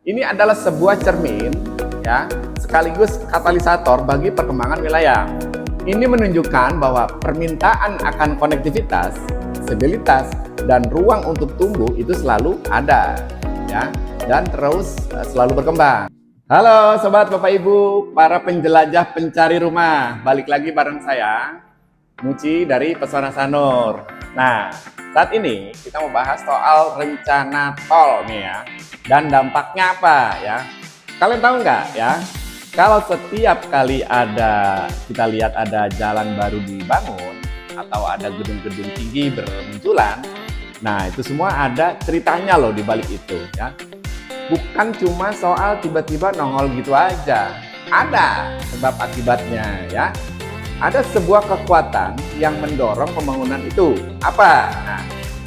Ini adalah sebuah cermin ya, sekaligus katalisator bagi perkembangan wilayah. Ini menunjukkan bahwa permintaan akan konektivitas, stabilitas, dan ruang untuk tumbuh itu selalu ada ya, dan terus selalu berkembang. Halo sobat Bapak Ibu, para penjelajah pencari rumah, balik lagi bareng saya Muci dari Pesona Sanur. Nah, saat ini kita mau bahas soal rencana tol nih ya, dan dampaknya apa ya. Kalian tahu nggak ya, kalau setiap kali kita lihat ada jalan baru dibangun atau ada gedung-gedung tinggi bermunculan, nah itu semua ada ceritanya loh di balik itu ya. Bukan cuma soal tiba-tiba nongol gitu aja, ada sebab akibatnya ya. Ada sebuah kekuatan yang mendorong pembangunan itu. Apa? Nah,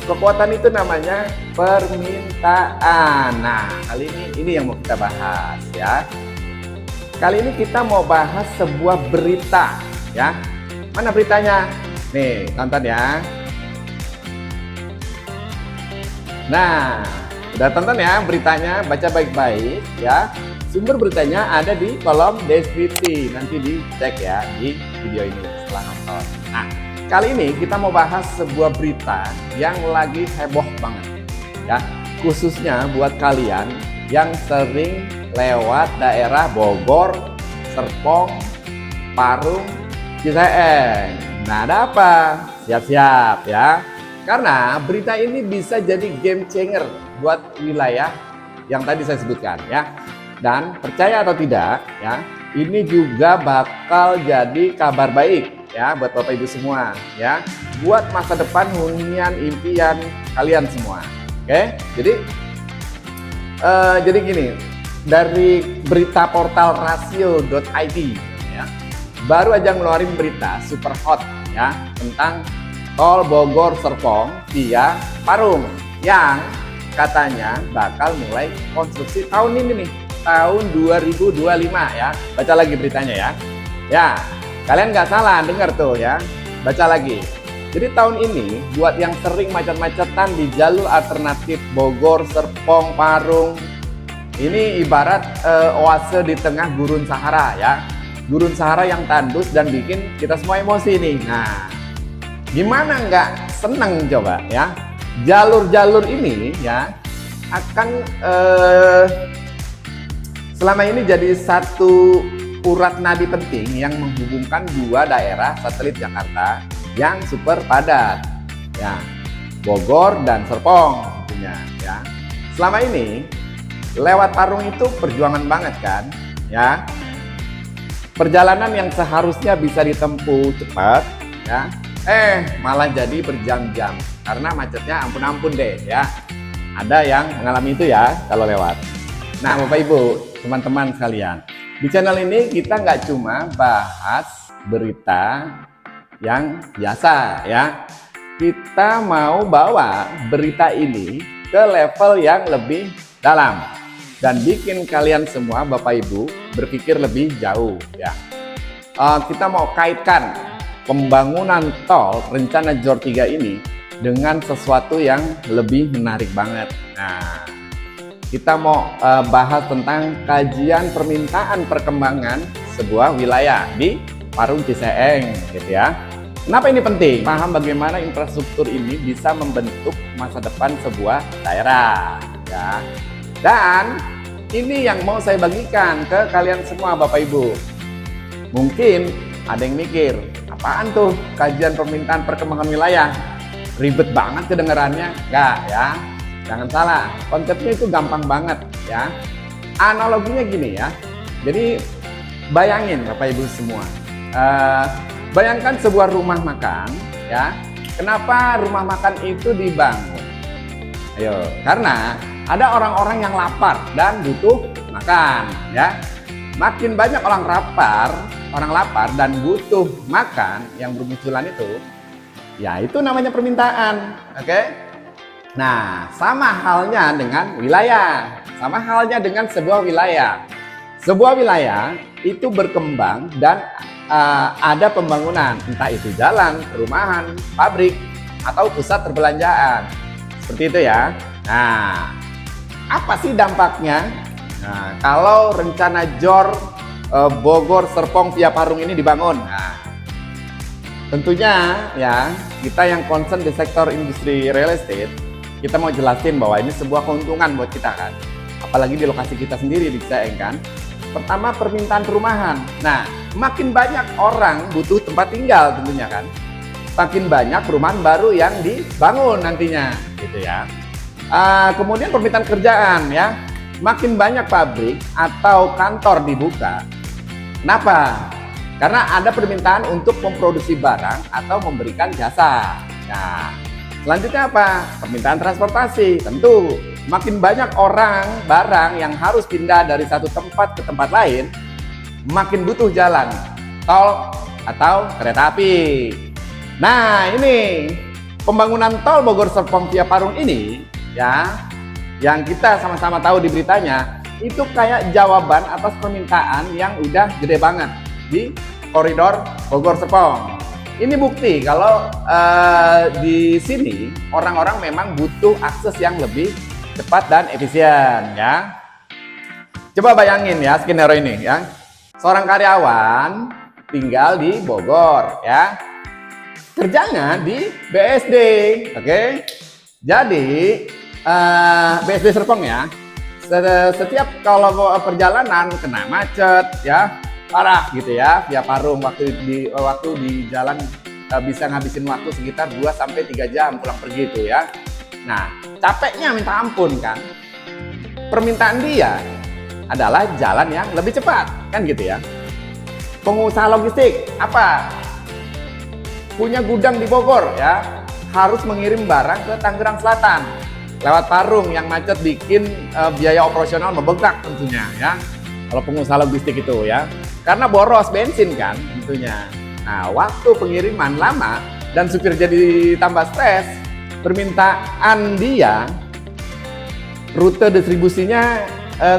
kekuatan itu namanya permintaan. Nah, kali ini yang mau kita bahas ya. Kali ini kita mau bahas sebuah berita ya. Mana beritanya? Nih, tonton ya. Nah, udah tonton ya beritanya, baca baik-baik ya. Sumber beritanya ada di kolom deskripsi, nanti dicek ya di video ini setelah nonton. Nah, kali ini kita mau bahas sebuah berita yang lagi heboh banget ya, khususnya buat kalian yang sering lewat daerah Bogor, Serpong, Parung, Ciseeng. Nah, ada apa? Siap-siap ya, karena berita ini bisa jadi game changer buat wilayah yang tadi saya sebutkan ya. Dan percaya atau tidak ya, ini juga bakal jadi kabar baik ya buat Bapak Ibu semua ya, buat masa depan hunian impian kalian semua. Oke, jadi gini, dari berita portal rasio.id ya, baru aja ngeluarin berita super hot ya tentang tol Bogor Serpong via Parung yang katanya bakal mulai konstruksi tahun ini nih, tahun 2025 ya. Baca lagi beritanya ya. Ya, kalian nggak salah dengar tuh ya. Baca lagi. Jadi tahun ini buat yang sering macet-macetan di jalur alternatif Bogor, Serpong, Parung, ini ibarat oase di tengah gurun Sahara ya. Gurun Sahara yang tandus dan bikin kita semua emosi nih. Nah, gimana nggak seneng coba ya? Jalur-jalur ini ya akan selama ini jadi satu urat nadi penting yang menghubungkan dua daerah satelit Jakarta yang super padat ya, Bogor dan Serpong tentunya ya. Selama ini lewat Parung itu perjuangan banget kan ya, perjalanan yang seharusnya bisa ditempuh cepat ya, malah jadi berjam-jam karena macetnya ampun-ampun deh ya. Ada yang mengalami itu ya kalau lewat. Nah, Bapak Ibu, teman-teman sekalian, di channel ini kita nggak cuma bahas berita yang biasa ya, kita mau bawa berita ini ke level yang lebih dalam dan bikin kalian semua Bapak Ibu berpikir lebih jauh ya. Kita mau kaitkan pembangunan tol rencana JOR 3 ini dengan sesuatu yang lebih menarik banget. Nah, kita mau bahas tentang kajian permintaan perkembangan sebuah wilayah di Parung Ciseeng gitu ya. Kenapa ini penting? Paham bagaimana infrastruktur ini bisa membentuk masa depan sebuah daerah ya. Dan ini yang mau saya bagikan ke kalian semua Bapak Ibu. Mungkin ada yang mikir, apaan tuh kajian permintaan perkembangan wilayah? Ribet banget kedengarannya. Enggak ya. Jangan salah, konsepnya itu gampang banget ya. Analoginya gini ya. Jadi bayangin Bapak Ibu semua, bayangkan sebuah rumah makan ya. Kenapa rumah makan itu dibangun? Ayo, karena ada orang-orang yang lapar dan butuh makan ya. Makin banyak orang lapar dan butuh makan yang bermunculan itu, ya itu namanya permintaan. Oke? Nah, sama halnya dengan wilayah, sama halnya dengan sebuah wilayah. Sebuah wilayah itu berkembang dan ada pembangunan, entah itu jalan, perumahan, pabrik, atau pusat perbelanjaan. Seperti itu ya. Nah, apa sih dampaknya? Nah, kalau rencana JOR Bogor Serpong via Parung ini dibangun, nah, tentunya ya kita yang concern di sektor industri real estate, kita mau jelasin bahwa ini sebuah keuntungan buat kita kan, apalagi di lokasi kita sendiri di Cisaeng kan. Pertama, permintaan perumahan. Nah, makin banyak orang butuh tempat tinggal tentunya kan, makin banyak perumahan baru yang dibangun nantinya gitu ya. Kemudian permintaan kerjaan ya, makin banyak pabrik atau kantor dibuka. Kenapa? Karena ada permintaan untuk memproduksi barang atau memberikan jasa. Nah, selanjutnya apa? Permintaan transportasi. Tentu makin banyak orang, barang yang harus pindah dari satu tempat ke tempat lain, makin butuh jalan, tol atau kereta api. Nah, ini pembangunan tol Bogor Serpong via Parung ini ya, yang kita sama-sama tahu di beritanya, itu kayak jawaban atas permintaan yang udah gede banget di koridor Bogor Serpong. Ini bukti kalau di sini orang-orang memang butuh akses yang lebih cepat dan efisien ya. Coba bayangin ya skenario ini ya. Seorang karyawan tinggal di Bogor ya. Kerjanya di BSD, oke? Jadi BSD Serpong ya. Setiap kalau perjalanan kena macet ya, parah gitu ya, via Parung waktu di jalan bisa ngabisin waktu sekitar 2 sampai 3 jam pulang pergi itu ya. Nah, capeknya minta ampun kan. Permintaan dia adalah jalan yang lebih cepat kan gitu ya. Pengusaha logistik apa? Punya gudang di Bogor ya, harus mengirim barang ke Tangerang Selatan lewat Parung yang macet bikin biaya operasional membengkak tentunya ya. Kalau pengusaha logistik itu ya, karena boros bensin kan tentunya. Nah, waktu pengiriman lama dan supir jadi tambah stres, permintaan dia, rute distribusinya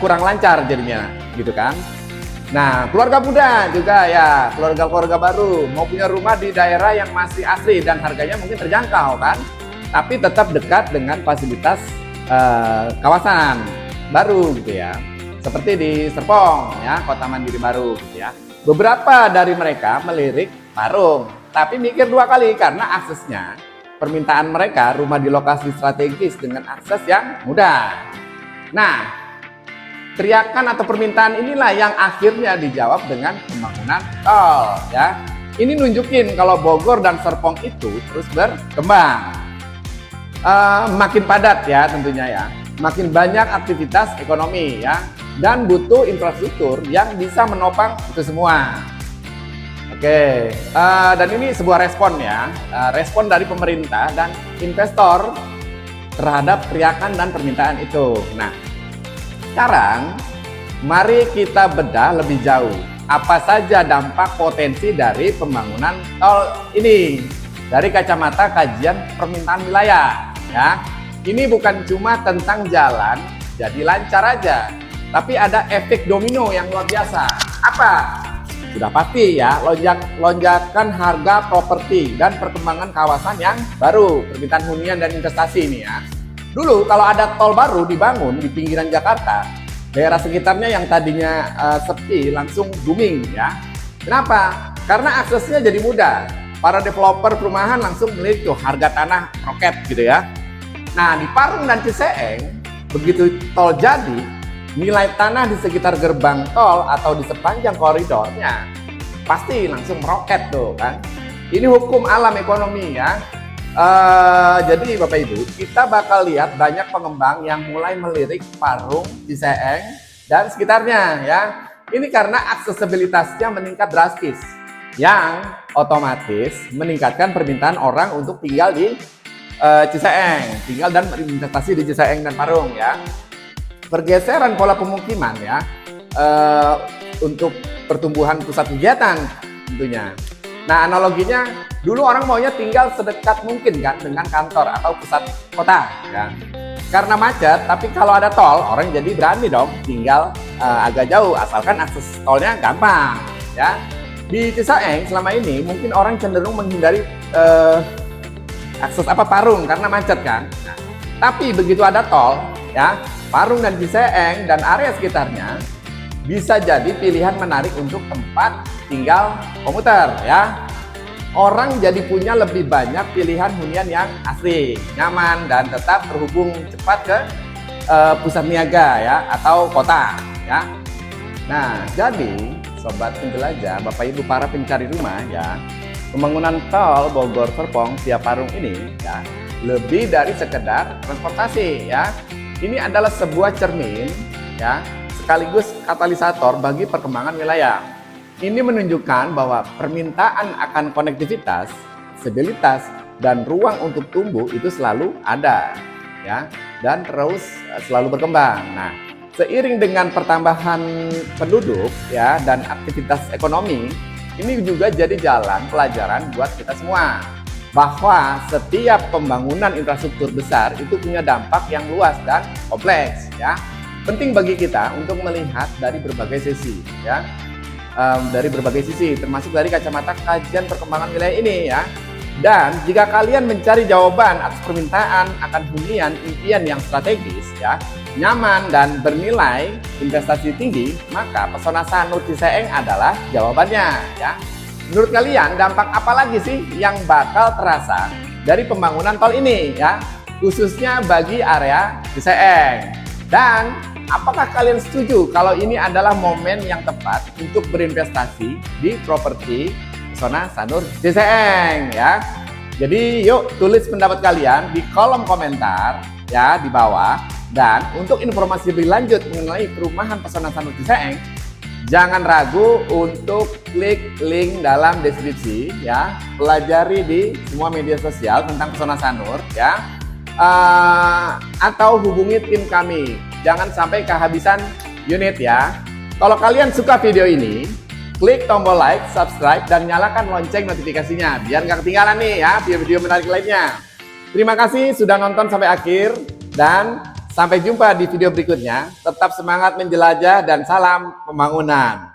kurang lancar jadinya gitu kan. Nah, keluarga muda juga ya, keluarga baru mau punya rumah di daerah yang masih asli dan harganya mungkin terjangkau kan, tapi tetap dekat dengan fasilitas kawasan baru gitu ya, seperti di Serpong ya, Kota Mandiri baru gitu ya. Beberapa dari mereka melirik Parung, tapi mikir 2 kali karena aksesnya, permintaan mereka rumah di lokasi strategis dengan akses yang mudah. Nah, teriakan atau permintaan inilah yang akhirnya dijawab dengan pembangunan tol ya. Ini nunjukin kalau Bogor dan Serpong itu terus berkembang. Makin padat ya tentunya ya, makin banyak aktivitas ekonomi ya, dan butuh infrastruktur yang bisa menopang itu semua. Oke, dan ini sebuah respon ya, respon dari pemerintah dan investor terhadap teriakan dan permintaan itu. Nah, sekarang mari kita bedah lebih jauh, apa saja dampak potensi dari pembangunan tol ini dari kacamata kajian permintaan wilayah ya. Ini bukan cuma tentang jalan jadi lancar aja, tapi ada efek domino yang luar biasa. Apa? Sudah pasti ya, lonjakan harga properti dan perkembangan kawasan yang baru, permintaan hunian dan investasi ini ya. Dulu kalau ada tol baru dibangun di pinggiran Jakarta, daerah sekitarnya yang tadinya sepi langsung booming ya. Kenapa? Karena aksesnya jadi mudah. Para developer perumahan langsung melihat tuh harga tanah roket gitu ya. Nah, di Parung dan Cisaeng, begitu tol jadi, nilai tanah di sekitar gerbang tol atau di sepanjang koridornya pasti langsung meroket tuh kan. Ini hukum alam ekonomi ya. Jadi Bapak Ibu, kita bakal lihat banyak pengembang yang mulai melirik Parung, Cisaeng, dan sekitarnya ya. Ini karena aksesibilitasnya meningkat drastis, yang otomatis meningkatkan permintaan orang untuk tinggal di Cisaeng, tinggal dan berinvestasi di Cisaeng dan Parung ya. Pergeseran pola pemukiman ya, untuk pertumbuhan pusat kegiatan tentunya. Nah, analoginya dulu orang maunya tinggal sedekat mungkin kan dengan kantor atau pusat kota ya. Karena macet, tapi kalau ada tol orang jadi berani dong tinggal agak jauh asalkan akses tolnya gampang ya. Di Cisaeng selama ini mungkin orang cenderung menghindari akses Parung karena macet kan. Nah, tapi begitu ada tol ya, Parung dan Ciseeng dan area sekitarnya bisa jadi pilihan menarik untuk tempat tinggal komuter ya. Orang jadi punya lebih banyak pilihan hunian yang asri, nyaman, dan tetap terhubung cepat ke pusat niaga ya atau kota ya. Nah, jadi sobat penjelajah, Bapak Ibu para pencari rumah ya, pembangunan tol Bogor Serpong via Parung ini ya lebih dari sekedar transportasi ya. Ini adalah sebuah cermin ya, sekaligus katalisator bagi perkembangan wilayah. Ini menunjukkan bahwa permintaan akan konektivitas, stabilitas, dan ruang untuk tumbuh itu selalu ada ya, dan terus selalu berkembang. Nah, seiring dengan pertambahan penduduk ya dan aktivitas ekonomi, ini juga jadi jalan pelajaran buat kita semua bahwa setiap pembangunan infrastruktur besar itu punya dampak yang luas dan kompleks ya. Penting bagi kita untuk melihat dari berbagai sisi ya, dari berbagai sisi termasuk dari kacamata kajian perkembangan wilayah ini ya. Dan jika kalian mencari jawaban atas permintaan akan hunian impian yang strategis ya, nyaman dan bernilai investasi tinggi, maka Pesona Sanur Ciseeng adalah jawabannya ya. Menurut kalian dampak apa lagi sih yang bakal terasa dari pembangunan tol ini ya, khususnya bagi area Ciseeng? Dan apakah kalian setuju kalau ini adalah momen yang tepat untuk berinvestasi di properti Pesona Sanur Ciseeng ya? Jadi yuk tulis pendapat kalian di kolom komentar ya di bawah. Dan untuk informasi lebih lanjut mengenai perumahan Pesona Sanur Ciseeng, jangan ragu untuk klik link dalam deskripsi ya, pelajari di semua media sosial tentang Pesona Sanur ya, atau hubungi tim kami. Jangan sampai kehabisan unit ya. Kalau kalian suka video ini, klik tombol like, subscribe, dan nyalakan lonceng notifikasinya biar nggak ketinggalan nih ya video-video menarik lainnya. Terima kasih sudah nonton sampai akhir dan sampai jumpa di video berikutnya. Tetap semangat menjelajah dan salam pembangunan.